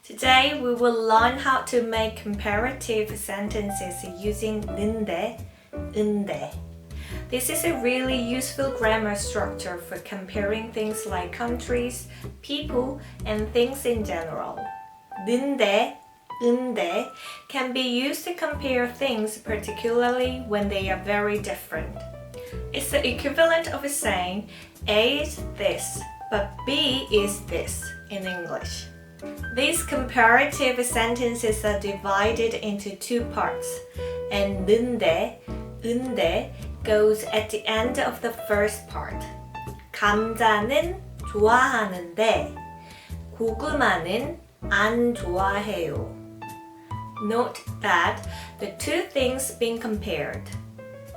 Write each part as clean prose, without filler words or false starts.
Today we will learn how to make comparative sentences using 는데, 은데. This is a really useful grammar structure for comparing things like countries, people, and things in general. 는데, 은데 can be used to compare things, particularly when they are very different. It's the equivalent of saying A is this, but B is this in English. These comparative sentences are divided into two parts, and 는데, 은데 goes at the end of the first part. 감자는 좋아하는데 고구마는 안 좋아해요. Note that the two things being compared,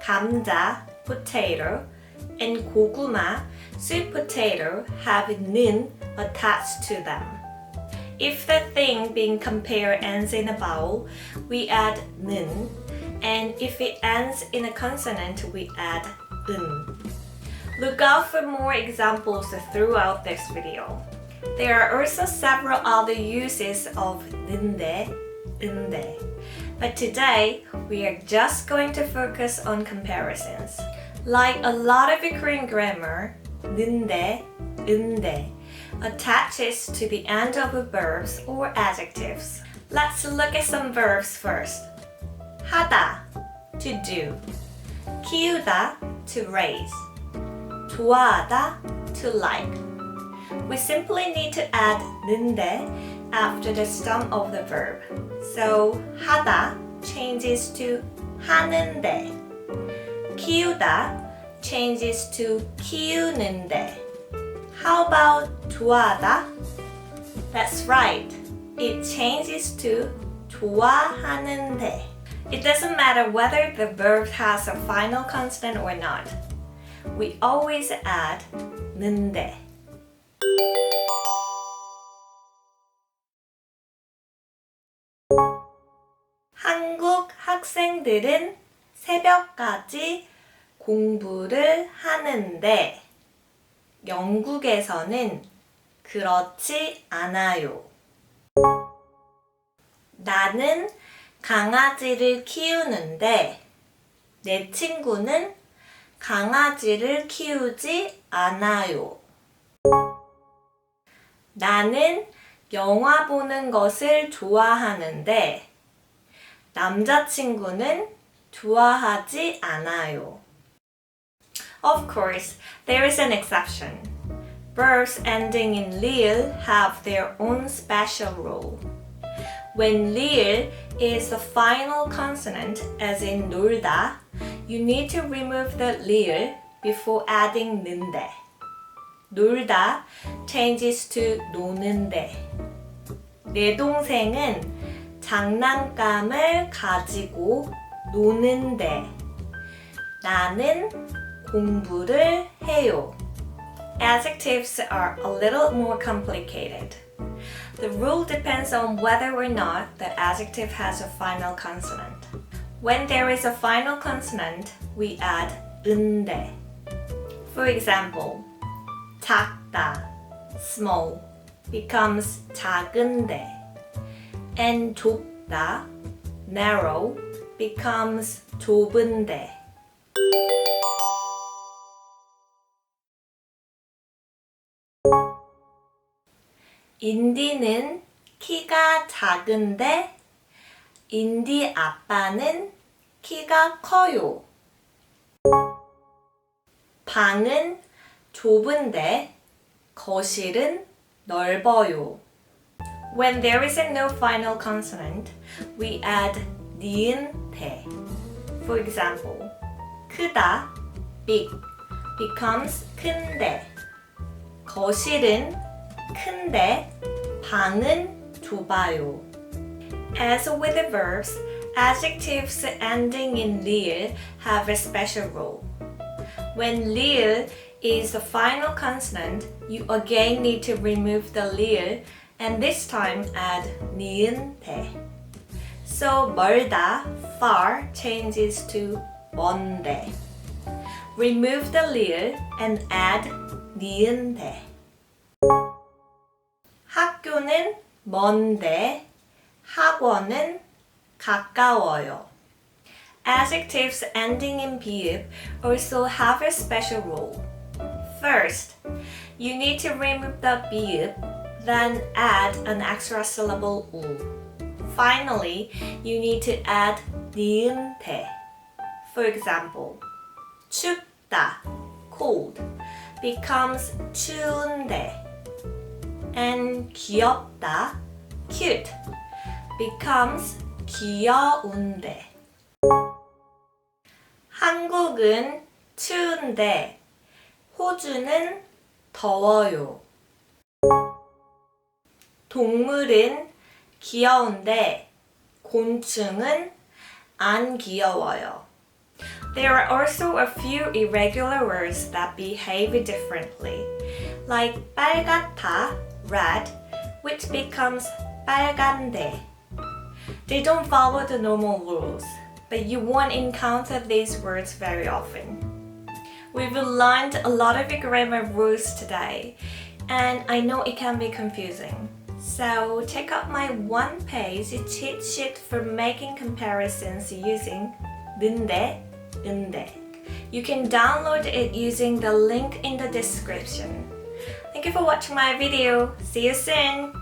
감자, potato, and 고구마, sweet potato, have 는 attached to them. If the thing being compared ends in a vowel, we add 는, and if it ends in a consonant, we add 은. Look out for more examples throughout this video. There are also several other uses of 는데, 은데. But today, we are just going to focus on comparisons. Like a lot of Korean grammar, 는데, 은데 attaches to the end of verbs or adjectives. Let's look at some verbs first. 하다, to do. 키우다, to raise. 좋아하다, to like. We simply need to add 는데 after the stem of the verb. So 하다 changes to 하는데. 키우다 changes to 키우는데. How about 좋아하다? That's right. It changes to 좋아하는데. It doesn't matter whether the verb has a final consonant or not. We always add 는데. 한국 학생들은 새벽까지 공부를 하는데 영국에서는 그렇지 않아요. 나는 강아지를 키우는데 내 친구는 강아지를 키우지 않아요. 나는 영화 보는 것을 좋아하는데 남자친구는 좋아하지 않아요. Of course, there is an exception. Verbs ending in lir have their own special rule. When lir is the final consonant, as in 놀다, you need to remove the lir before adding 는데. 놀다 changes to 노는데. 내 동생은 장난감을 가지고 노는데 나는 공부를 해요. Adjectives are a little more complicated. The rule depends on whether or not the adjective has a final consonant. When there is a final consonant, we add 은데. For example, 작다, small, becomes 작은데, and 좁다, narrow, becomes 좁은데. 인디는 키가 작은데 인디 아빠는 키가 커요. 방은 좁은데 거실은 넓어요. When there is no final consonant, we add 니은데. For example, 크다, big, becomes 큰데. 거실은 큰데 방은 좁아요. As with the verbs, adjectives ending in lir have a special rule. When lir is the final consonant, you again need to remove the lir and this time add 니은데. So 멀다, far changes to 먼데. Remove the lir and add 니은데. 학교는 먼데, 학원은 가까워요. Adjectives ending in 비읍 also have a special rule. First, you need to remove the 비읍, then add an extra syllable 우. Finally, you need to add 니은데. For example, 춥다, cold, becomes 추운데. And 귀엽다, cute, becomes 귀여운데. 한국은 추운데 호주는 더워요. 동물은 귀여운데 곤충은 안 귀여워요. There are also a few irregular words that behave differently, like 빨갛다, red, which becomes 빨간데. They don't follow the normal rules, but you won't encounter these words very often. We've learned a lot of grammar rules today, and I know it can be confusing. So check out my one-page cheat sheet for making comparisons using 는데, 은데. You can download it using the link in the description. Thank you for watching my video. See you soon!